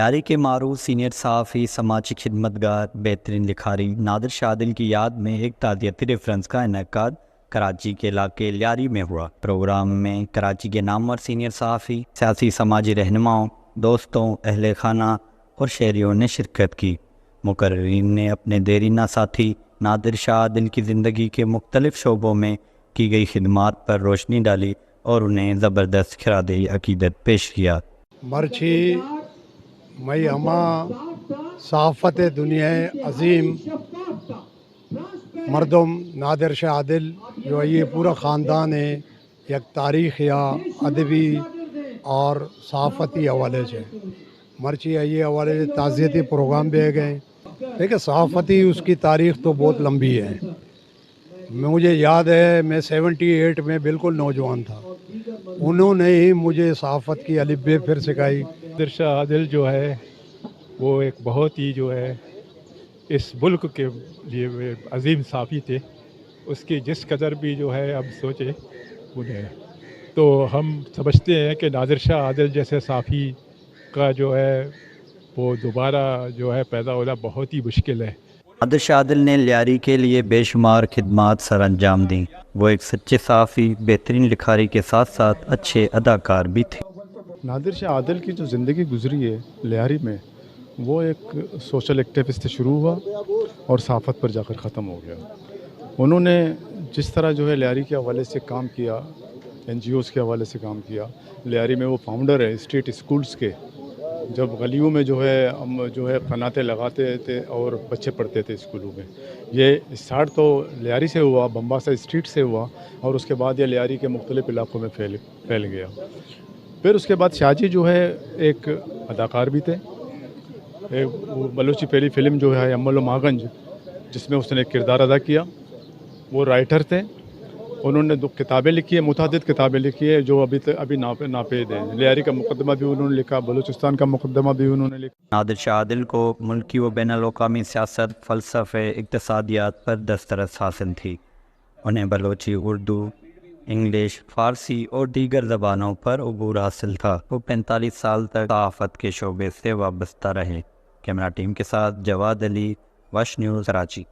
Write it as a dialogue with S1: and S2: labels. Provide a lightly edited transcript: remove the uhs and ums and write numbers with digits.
S1: لیاری کے معروف سینئر صحافی، سماجی خدمتگار، بہترین لکھاری نادر شاہ عادل کی یاد میں ایک تعزیتی ریفرنس کا انعقاد کراچی کے علاقے لیاری میں ہوا۔ پروگرام میں کراچی کے نامور سینئر صحافی، سیاسی سماجی رہنماؤں، دوستوں، اہل خانہ اور شہریوں نے شرکت کی۔ مقررین نے اپنے دیرینہ ساتھی نادر شاہ عادل کی زندگی کے مختلف شعبوں میں کی گئی خدمات پر روشنی ڈالی اور انہیں زبردست خراج عقیدت پیش کیا۔
S2: مرچی مئی اما صحافت دنیا عظیم مردم نادر شاہ عادل جو یہ پورا خاندان ہے، یک تاریخ یا ادبی اور صحافتی حوالے سے مرچی یہ حوالے سے تعزیتی پروگرام بھی گئے۔ دیکھیں، صحافتی اس کی تاریخ تو بہت لمبی ہے۔ مجھے یاد ہے میں 78 میں بالکل نوجوان تھا، انہوں نے ہی مجھے صحافت کی الف ب پھر سکھائی۔
S3: نادر شاہ عادل جو ہے وہ ایک بہت ہی جو ہے اس ملک کے لیے عظیم صحافی تھے۔ اس کی جس قدر بھی جو ہے اب سوچے انہیں، تو ہم سمجھتے ہیں کہ نادر شاہ عادل جیسے صحافی کا جو ہے وہ دوبارہ جو ہے پیدا ہونا بہت ہی مشکل ہے۔
S1: نادر شاہ عادل نے لیاری کے لیے بے شمار خدمات سر انجام دیں۔ وہ ایک سچے صحافی، بہترین لکھاری کے ساتھ ساتھ اچھے اداکار بھی تھے۔
S4: نادر شاہ عادل کی جو زندگی گزری ہے لیاری میں، وہ ایک سوشل ایکٹیوسٹ سے شروع ہوا اور صحافت پر جا کر ختم ہو گیا۔ انہوں نے جس طرح جو ہے لیاری کے حوالے سے کام کیا، این جی اوز کے حوالے سے کام کیا، لیاری میں وہ فاؤنڈر ہے اسٹریٹ اسکولز کے، جب گلیوں میں جو ہے ہم جو ہے قناتیں لگاتے تھے اور بچے پڑھتے تھے اسکولوں میں۔ یہ اسٹارٹ تو لیاری سے ہوا، بمباسا اسٹریٹ سے ہوا، اور اس کے بعد یہ لیاری کے مختلف علاقوں میں پھیل گیا۔ پھر اس کے بعد شاہ جی جو ہے ایک اداکار بھی تھے۔ وہ بلوچی پہلی فلم جو ہے امل و ماگنج، جس میں اس نے ایک کردار ادا کیا، وہ رائٹر تھے۔ انہوں نے 2 کتابیں لکھی ہیں، متعدد کتابیں لکھی ہیں جو ابھی ناپید ہیں۔ لیاری کا مقدمہ بھی انہوں نے لکھا، بلوچستان کا مقدمہ بھی انہوں نے لکھا۔
S1: نادر شاہ عادل کو ملکی و بین الاقوامی سیاست، فلسفے، اقتصادیات پر دسترس حاصل تھی۔ انہیں بلوچی، اردو، انگلش، فارسی اور دیگر زبانوں پر عبور حاصل تھا۔ وہ 45 سال تک صحافت کے شعبے سے وابستہ رہے۔ کیمرہ ٹیم کے ساتھ جواد علی، وش نیوز، کراچی۔